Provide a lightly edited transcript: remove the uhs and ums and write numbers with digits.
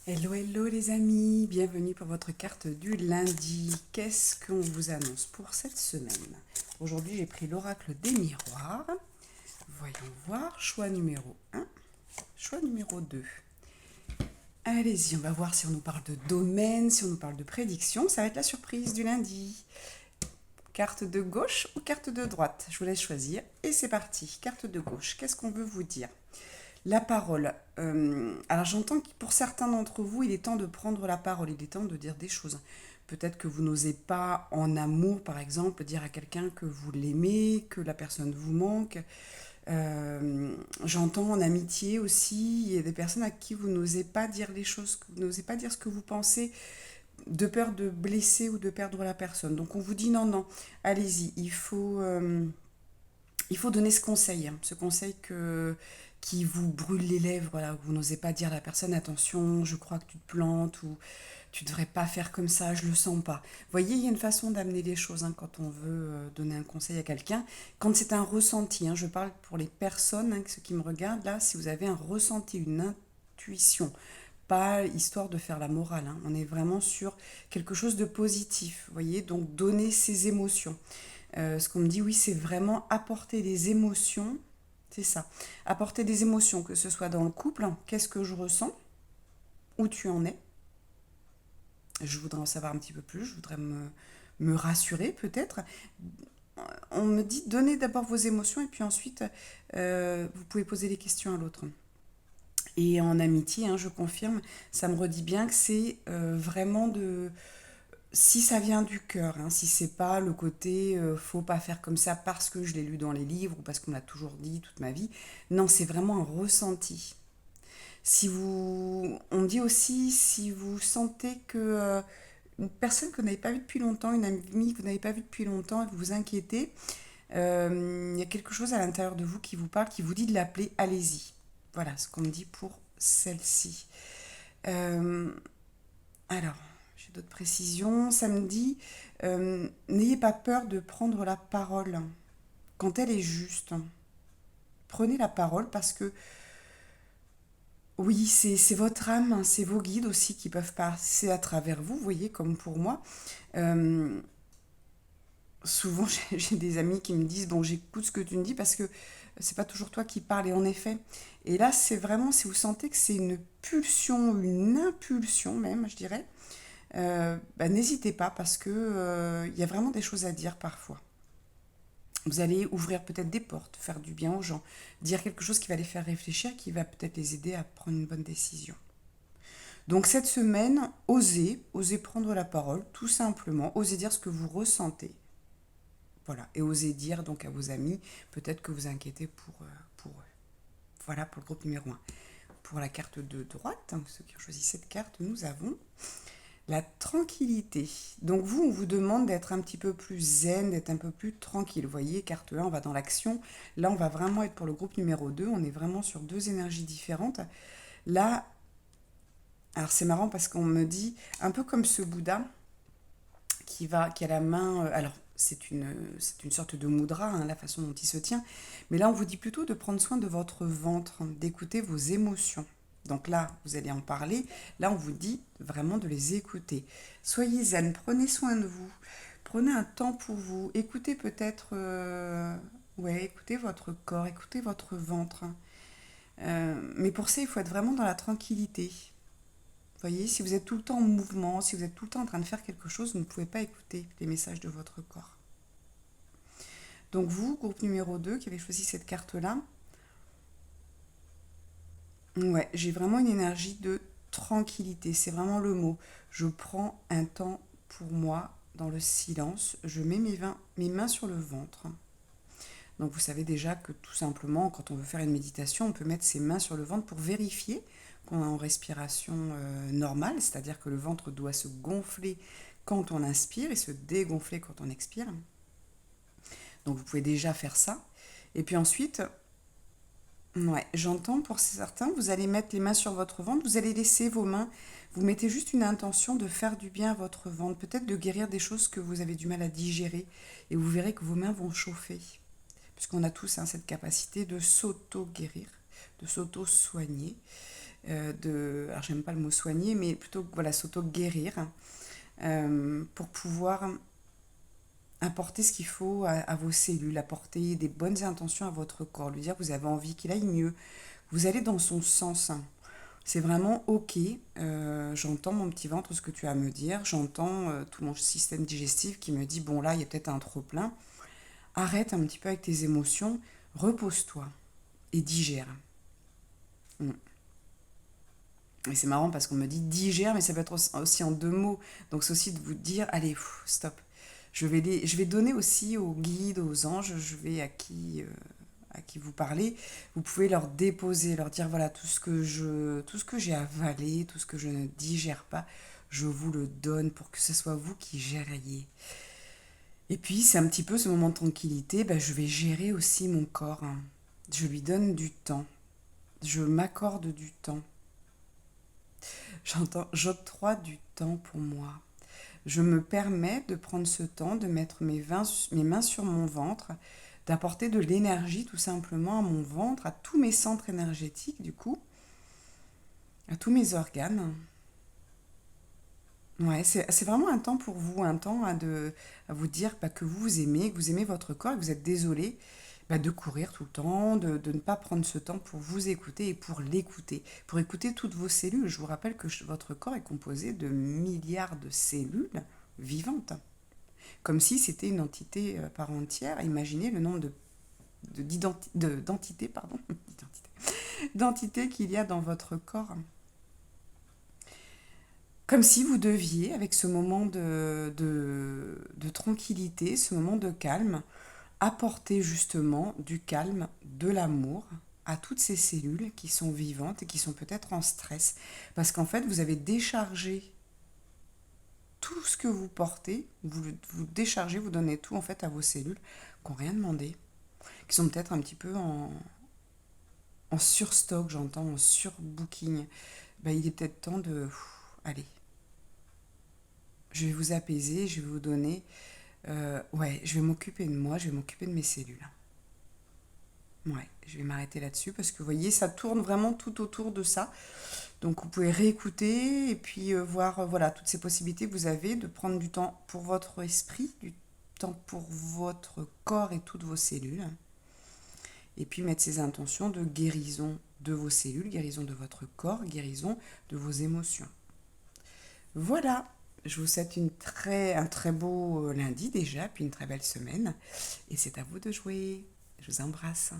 Hello, hello les amis, bienvenue pour votre carte du lundi. Qu'est-ce qu'on vous annonce pour cette semaine? Aujourd'hui, j'ai pris l'oracle des miroirs. Voyons voir, choix numéro un, choix numéro 2. Allez-y, on va voir si on nous parle de domaine, si on nous parle de prédiction. Ça va être la surprise du lundi. Carte de gauche ou carte de droite? Je vous laisse choisir. Et c'est parti, carte de gauche. Qu'est-ce qu'on veut vous dire? La parole. Alors j'entends que pour certains d'entre vous, il est temps de prendre la parole, il est temps de dire des choses. Peut-être que vous n'osez pas en amour, par exemple, dire à quelqu'un que vous l'aimez, que la personne vous manque. J'entends en amitié aussi, il y a des personnes à qui vous n'osez pas dire les choses, que vous n'osez pas dire ce que vous pensez, de peur de blesser ou de perdre la personne. Donc on vous dit non, non, allez-y, il faut donner ce conseil, hein, ce conseil qui vous brûle les lèvres, voilà, vous n'osez pas dire à la personne attention, je crois que tu te plantes ou tu devrais pas faire comme ça, je le sens pas. Vous voyez, il y a une façon d'amener les choses hein, quand on veut donner un conseil à quelqu'un. Quand c'est un ressenti, hein, je parle pour les personnes, hein, ceux qui me regardent là, si vous avez un ressenti, une intuition, pas histoire de faire la morale, hein, on est vraiment sur quelque chose de positif, vous voyez, donc donner ses émotions. Ce qu'on me dit, oui, c'est vraiment apporter des émotions. C'est ça. Apporter des émotions, que ce soit dans le couple, hein, qu'est-ce que je ressens, où tu en es. Je voudrais en savoir un petit peu plus, je voudrais me rassurer peut-être. On me dit, donnez d'abord vos émotions et puis ensuite, vous pouvez poser des questions à l'autre. Et en amitié, hein, je confirme, ça me redit bien que c'est vraiment de, si ça vient du cœur, hein, si c'est pas le côté faut pas faire comme ça parce que je l'ai lu dans les livres ou parce qu'on l'a toujours dit toute ma vie. Non, c'est vraiment un ressenti. Si vous, on me dit aussi si vous sentez que une personne que vous n'avez pas vue depuis longtemps, une amie que vous n'avez pas vue depuis longtemps et que vous vous inquiétez, il y a quelque chose à l'intérieur de vous qui vous parle, qui vous dit de l'appeler, allez-y. Voilà ce qu'on me dit pour celle-ci. Euh, alors, j'ai d'autres précisions. Samedi, n'ayez pas peur de prendre la parole quand elle est juste. Prenez la parole parce que oui, c'est votre âme, hein, c'est vos guides aussi qui peuvent passer à travers vous, vous voyez, comme pour moi. Euh, Souvent, j'ai des amis qui me disent, bon, j'écoute ce que tu me dis parce que c'est pas toujours toi qui parles. Et en effet, et là, c'est vraiment, si vous sentez que c'est une pulsion, une impulsion même, je dirais, bah, n'hésitez pas parce que il y a vraiment des choses à dire parfois. Vous allez ouvrir peut-être des portes, faire du bien aux gens, dire quelque chose qui va les faire réfléchir, qui va peut-être les aider à prendre une bonne décision. Donc cette semaine, osez prendre la parole, tout simplement, osez dire ce que vous ressentez. Voilà, et osez dire donc à vos amis, peut-être que vous inquiétez pour eux. Voilà pour le groupe numéro un. Pour la carte de droite, hein, ceux qui ont choisi cette carte, nous avons la tranquillité. Donc vous, on vous demande d'être un petit peu plus zen, d'être un peu plus tranquille. Vous voyez, carte 1, on va dans l'action. Là, on va vraiment être pour le groupe numéro 2. On est vraiment sur deux énergies différentes. Là, alors c'est marrant parce qu'on me dit, un peu comme ce Bouddha qui a la main... alors, c'est une sorte de mudra, hein, la façon dont il se tient. Mais là, on vous dit plutôt de prendre soin de votre ventre, d'écouter vos émotions. Donc là, vous allez en parler. Là, on vous dit vraiment de les écouter. Soyez zen, prenez soin de vous. Prenez un temps pour vous. Écoutez peut-être... ouais, écoutez votre corps, écoutez votre ventre. Mais pour ça, il faut être vraiment dans la tranquillité. Vous voyez, si vous êtes tout le temps en mouvement, si vous êtes tout le temps en train de faire quelque chose, vous ne pouvez pas écouter les messages de votre corps. Donc vous, groupe numéro 2, qui avez choisi cette carte-là, ouais, j'ai vraiment une énergie de tranquillité, c'est vraiment le mot. Je prends un temps pour moi dans le silence, je mets mes mains sur le ventre. Donc vous savez déjà que tout simplement, quand on veut faire une méditation, on peut mettre ses mains sur le ventre pour vérifier qu'on est en respiration normale, c'est-à-dire que le ventre doit se gonfler quand on inspire et se dégonfler quand on expire. Donc vous pouvez déjà faire ça. Et puis ensuite, ouais, j'entends pour certains, vous allez mettre les mains sur votre ventre, vous allez laisser vos mains, vous mettez juste une intention de faire du bien à votre ventre, peut-être de guérir des choses que vous avez du mal à digérer, et vous verrez que vos mains vont chauffer, puisqu'on a tous hein, cette capacité de s'auto-guérir, de s'auto-soigner. alors j'aime pas le mot soigner, mais plutôt voilà, s'auto-guérir pour pouvoir apporter ce qu'il faut à vos cellules, apporter des bonnes intentions à votre corps, lui dire que vous avez envie qu'il aille mieux, vous allez dans son sens. C'est vraiment ok, j'entends mon petit ventre, ce que tu as à me dire, j'entends tout mon système digestif qui me dit, bon là, il y a peut-être un trop plein, arrête un petit peu avec tes émotions, repose-toi et digère. Mm. Et c'est marrant parce qu'on me dit digère, mais ça peut être aussi en deux mots. Donc c'est aussi de vous dire, allez, stop. Je vais donner aussi aux guides, aux anges, je vais à qui vous parlez, vous pouvez leur déposer, leur dire voilà tout ce que j'ai avalé, tout ce que je ne digère pas, je vous le donne pour que ce soit vous qui gériez. Et puis c'est un petit peu ce moment de tranquillité, ben, je vais gérer aussi mon corps, hein. Je lui donne du temps, je m'accorde du temps, j'octroie du temps pour moi. Je me permets de prendre ce temps, de mettre mes mains sur mon ventre, d'apporter de l'énergie tout simplement à mon ventre, à tous mes centres énergétiques du coup, à tous mes organes. Ouais, c'est vraiment un temps pour vous, un temps à vous dire bah, que que vous aimez votre corps et que vous êtes désolé bah, de courir tout le temps, de ne pas prendre ce temps pour vous écouter et pour l'écouter, pour écouter toutes vos cellules. Je vous rappelle que votre corps est composé de milliards de cellules vivantes, comme si c'était une entité par entière. Imaginez le nombre d'entités pardon, d'entités qu'il y a dans votre corps. Comme si vous deviez, avec ce moment de tranquillité, ce moment de calme, apporter justement du calme, de l'amour à toutes ces cellules qui sont vivantes et qui sont peut-être en stress. Parce qu'en fait, vous avez déchargé tout ce que vous portez, vous déchargez, vous donnez tout en fait à vos cellules qui n'ont rien demandé, qui sont peut-être un petit peu en surstock, j'entends, en surbooking. Ben, il est peut-être temps de... Allez, je vais vous apaiser, je vais vous donner... ouais, je vais m'occuper de moi, je vais m'occuper de mes cellules. Ouais, je vais m'arrêter là-dessus parce que vous voyez, ça tourne vraiment tout autour de ça. Donc vous pouvez réécouter et puis voir voilà, toutes ces possibilités que vous avez de prendre du temps pour votre esprit, du temps pour votre corps et toutes vos cellules. Et puis mettre ces intentions de guérison de vos cellules, guérison de votre corps, guérison de vos émotions. Voilà, je vous souhaite un très beau lundi déjà, puis une très belle semaine. Et c'est à vous de jouer. Je vous embrasse.